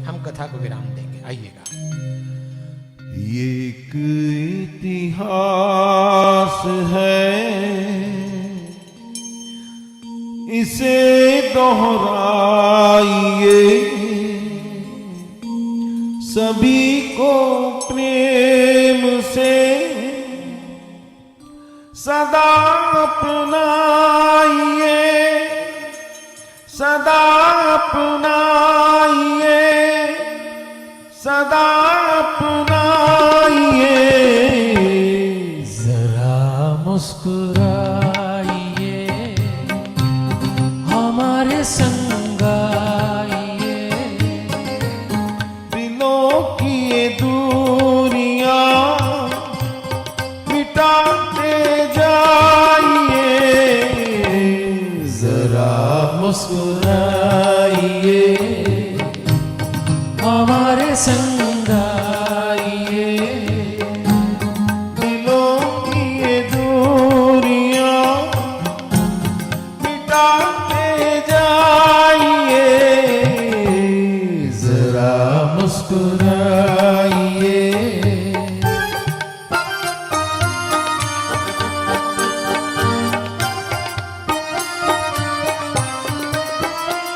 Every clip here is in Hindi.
हम कथा को विराम देंगे। आइएगा। एक इतिहास है, इसे दोहराइए, सभी को प्रेम से सदा अपनाइए, सदा अपनाइए, सदा अपनाइए। जरा मुस्कुराइए, हमारे संग आइए, दिलों की ये दूरियां मिटाते जाइए। जरा मुस्कुराइए, हमारे संग आइए, दिलों की ये दूरियां मिटाते जाइए। जरा मुस्कुराइए।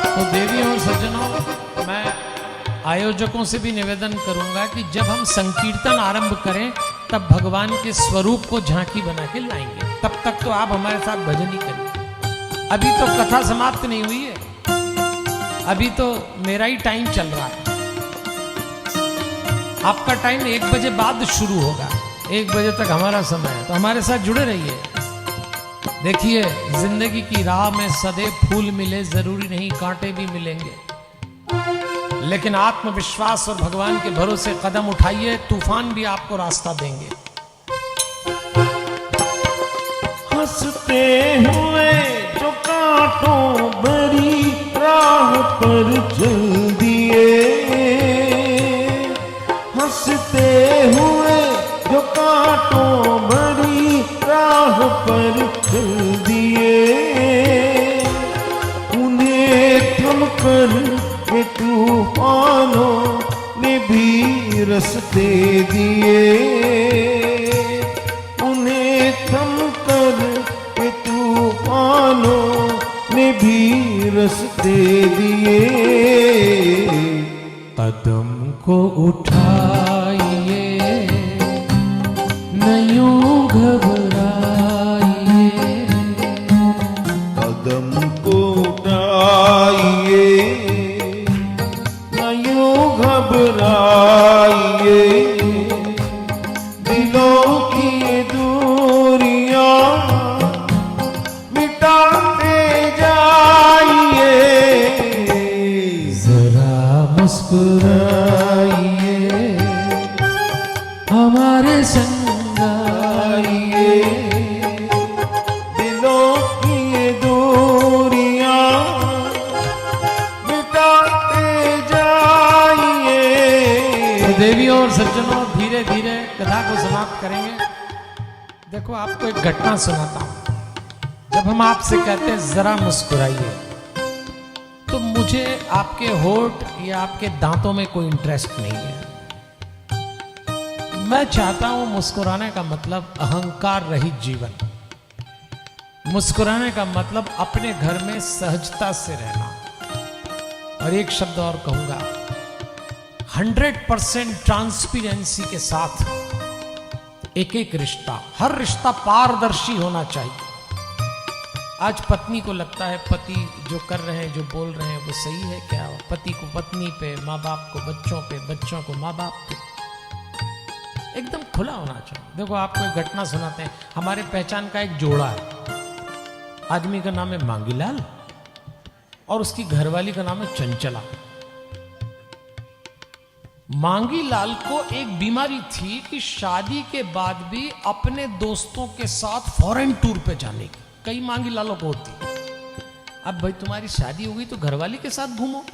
तो देवियों और सज्जनों, मैं आयोजकों से भी निवेदन करूंगा कि जब हम संकीर्तन आरंभ करें तब भगवान के स्वरूप को झांकी बना के लाएंगे। तब तक तो आप हमारे साथ भजन ही करिए। अभी तो कथा समाप्त नहीं हुई है, अभी तो मेरा ही टाइम चल रहा है। आपका टाइम 1 बजे बाद शुरू होगा, 1 बजे तक हमारा समय है, तो हमारे साथ जुड़े रहिए। देखिए, जिंदगी की राह में सदैव फूल मिले जरूरी नहीं कांटे भी मिलेंगे, लेकिन आत्मविश्वास और भगवान के भरोसे कदम उठाइए, तूफान भी आपको रास्ता देंगे। हंसते हुए जो कांटों भरी राह पर चल दिए, हंसते हुए जो कांटों भरी राह पर चल दिए, उन्हें थम कर के तूफानों ने भी रास्ते दिए, उन्हें थम कर के तूफानों ने भी रास्ते दिए। कदम को उठाइए, नहीं घबराइए, कदम को उठाइए, न यूं घबराइए, दिलों की ये दूरियां मिटाते जाइए। जरा मुस्कुराइए, हमारे संग आइए, दिलों की ये दूरियां मिटाते जाइए। तो देवियों और सज्जनों, धीरे धीरे कथा को समाप्त करेंगे। देखो, आपको एक घटना सुनाता हूं। जब हम आपसे कहते हैं जरा मुस्कुराइए, तो मुझे आपके होठ या आपके दांतों में कोई इंटरेस्ट नहीं है। मैं चाहता हूं मुस्कुराने का मतलब अहंकार रहित जीवन, मुस्कुराने का मतलब अपने घर में सहजता से रहना। और एक शब्द और कहूंगा, 100% ट्रांसपेरेंसी के साथ एक एक रिश्ता, हर रिश्ता पारदर्शी होना चाहिए। आज पत्नी को लगता है पति जो कर रहे हैं, जो बोल रहे हैं वो सही है क्या? पति को पत्नी पे, माँ बाप को बच्चों पे, बच्चों को माँ बाप पे, एकदम खुला होना चाहिए। देखो, आपको एक घटना सुनाते हैं। हमारे पहचान का एक जोड़ा है, आदमी का नाम है मांगीलाल और उसकी घरवाली का नाम है चंचला। मांगीलाल को एक बीमारी थी कि शादी के बाद भी अपने दोस्तों के साथ फॉरेन टूर पे जाने की, कई मांगीलालों को होती। अब भाई तुम्हारी शादी हो गई तो घरवाली के साथ घूमो,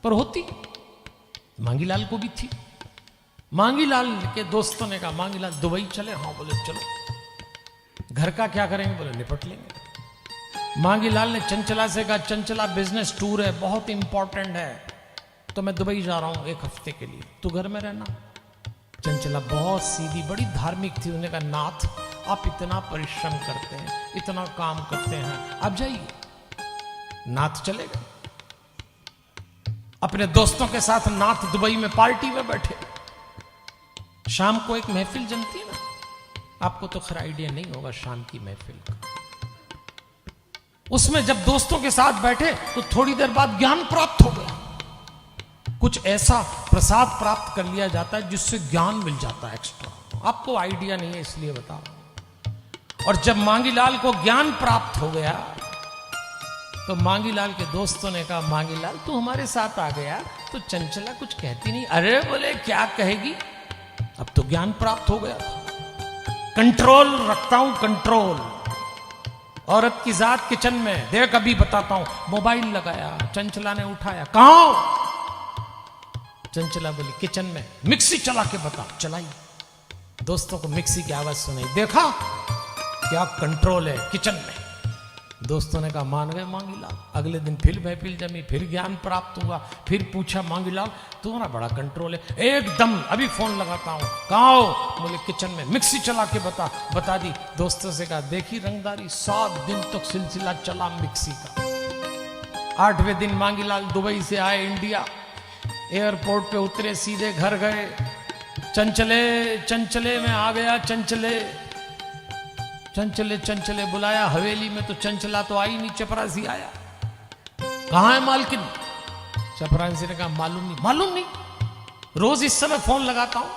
पर होती मांगीलाल को भी थी। मांगीलाल के दोस्तों ने कहा मांगीलाल दुबई चले? हाँ बोले चलो। घर का क्या करेंगे? बोले निपट लेंगे। मांगीलाल ने चंचला से कहा चंचला बिजनेस टूर है, बहुत इंपॉर्टेंट है, तो मैं दुबई जा रहा हूं 1 हफ्ते के लिए, तू घर में रहना। चंचला बहुत सीधी, बड़ी धार्मिक थी। उन्होंने कहा नाथ आप इतना परिश्रम करते हैं, इतना काम करते हैं, आप जाइए। नाथ चले गए। अपने दोस्तों के साथ नाथ दुबई में पार्टी में बैठे। शाम को एक महफिल जमती है ना, आपको तो खैर आइडिया नहीं होगा शाम की महफिल का। उसमें जब दोस्तों के साथ बैठे तो थोड़ी देर बाद ज्ञान प्राप्त हो गया। कुछ ऐसा प्रसाद प्राप्त कर लिया जाता है जिससे ज्ञान मिल जाता है एक्स्ट्रा। आपको आइडिया नहीं है इसलिए बता रहा हूं। और जब मांगीलाल को ज्ञान प्राप्त हो गया तो मांगीलाल के दोस्तों ने कहा मांगीलाल तू हमारे साथ आ गया तो चंचला कुछ कहती नहीं। अरे बोले क्या कहेगी, अब तो ज्ञान प्राप्त हो गया था। कंट्रोल रखता हूं, कंट्रोल। औरत की जात किचन में, देख अभी बताता हूं। मोबाइल लगाया, चंचला ने उठाया, कहां हो? चंचला बोली किचन में। मिक्सी चला के बता। चलाई। दोस्तों को मिक्सी की आवाज सुनाई। देखा क्या कंट्रोल है किचन में। दोस्तों ने कहा मान गए मांगीलाल। अगले दिन फिर महफिल जमी, फिर ज्ञान प्राप्त हुआ। फिर पूछा मांगीलाल तुम्हारा बड़ा कंट्रोल है। एकदम अभी फोन लगाता हूं। कहां हो? बोले किचन में। मिक्सी चला के बता दी। दोस्तों से कहा देखी रंगदारी, 7 दिन तक सिलसिला चला मिक्सी का। 8वें दिन मांगीलाल दुबई से आए इंडिया। एयरपोर्ट पे उतरे, सीधे घर गए। चंचले में आ गया। चंचले बुलाया हवेली में तो चंचला तो आई नहीं, चपरासी आया। कहां है मालकिन? चपरासी ने कहा मालूम नहीं। रोज इस समय फोन लगाता हूं,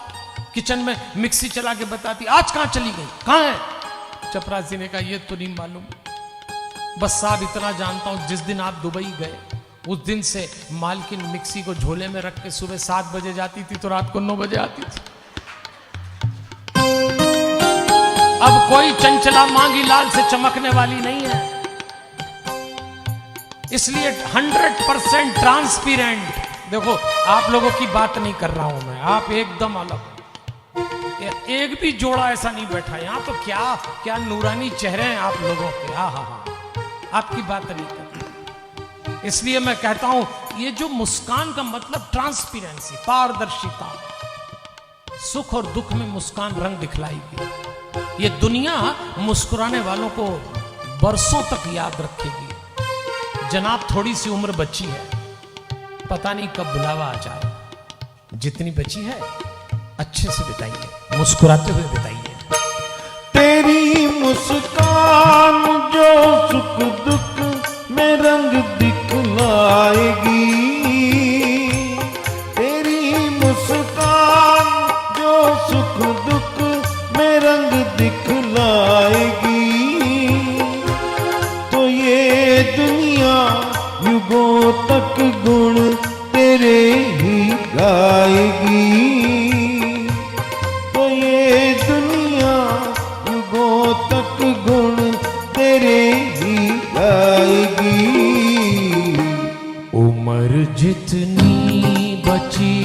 किचन में मिक्सी चला के बताती, आज कहां चली गई, कहां है? चपरासी ने कहा ये तो नहीं मालूम, बस साहब इतना जानता हूं जिस दिन आप दुबई गए उस दिन से मालकिन मिक्सी को झोले में रख के सुबह 7 बजे जाती थी तो रात को 9 बजे आती थी। अब कोई चंचला मांगीलाल से चमकने वाली नहीं है, इसलिए 100% ट्रांसपेरेंट। देखो आप लोगों की बात नहीं कर रहा हूं मैं, आप एकदम अलग। एक भी जोड़ा ऐसा नहीं बैठा यहां तो। क्या नूरानी चेहरे हैं आप लोगों के। हाँ, आपकी बात नहीं कर रहा। इसलिए मैं कहता हूं ये जो मुस्कान का मतलब ट्रांसपेरेंसी, पारदर्शिता। सुख और दुख में मुस्कान रंग दिखलाएगी। ये दुनिया मुस्कुराने वालों को बरसों तक याद रखेगी। जनाब थोड़ी सी उम्र बची है, पता नहीं कब बुलावा आ जाए। जितनी बची है अच्छे से बिताइए, मुस्कुराते हुए बिताइए। तेरी मुस्कान जो सुख दुख में रंग दिखलाएगी। तेरी मुस्कान जो सुख दुख में रंग दिखलाएगी। तो ये दुनिया युगों तक गुण तेरे ही गाएगी। तो ये दुनिया युगों तक गुण तेरे ही गाएगी। उम्र जितनी बची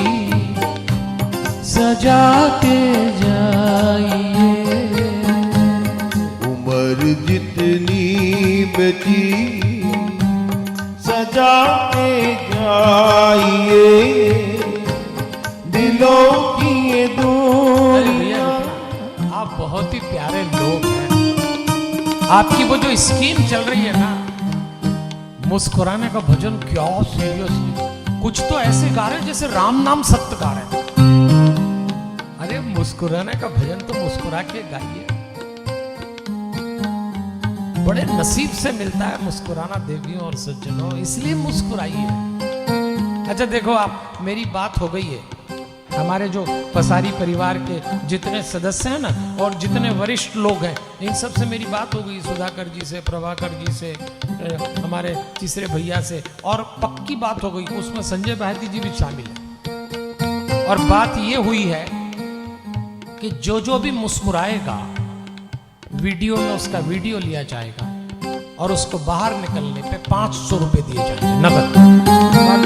सजाते जाइए। उम्र जितनी बची सजाते जाइए। दिलों की ये दूरियां। आप बहुत ही प्यारे लोग हैं। आपकी वो जो स्कीम चल रही है ना, मुस्कुराने का भजन, क्या सीरियसली कुछ तो ऐसे गा रहे जैसे राम नाम सत्य गा रहे हैं। अरे मुस्कुराने का भजन तो मुस्कुरा के गाइए। बड़े नसीब से मिलता है मुस्कुराना देवियों और सज्जनों, इसलिए मुस्कुराइए। अच्छा देखो आप, मेरी बात हो गई है। हमारे जो पसारी परिवार के जितने सदस्य हैं ना और जितने वरिष्ठ लोग हैं, इन सब से मेरी बात हो गई। सुधाकर जी से, प्रभाकर जी से, हमारे तीसरे भैया से, और पक्की बात हो गई उसमें संजय बहाती जी भी शामिल है। और बात ये हुई है कि जो भी मुस्कुराएगा वीडियो में उसका वीडियो लिया जाएगा और उसको बाहर निकलने पे 500 रुपए दिए जाएंगे नगद।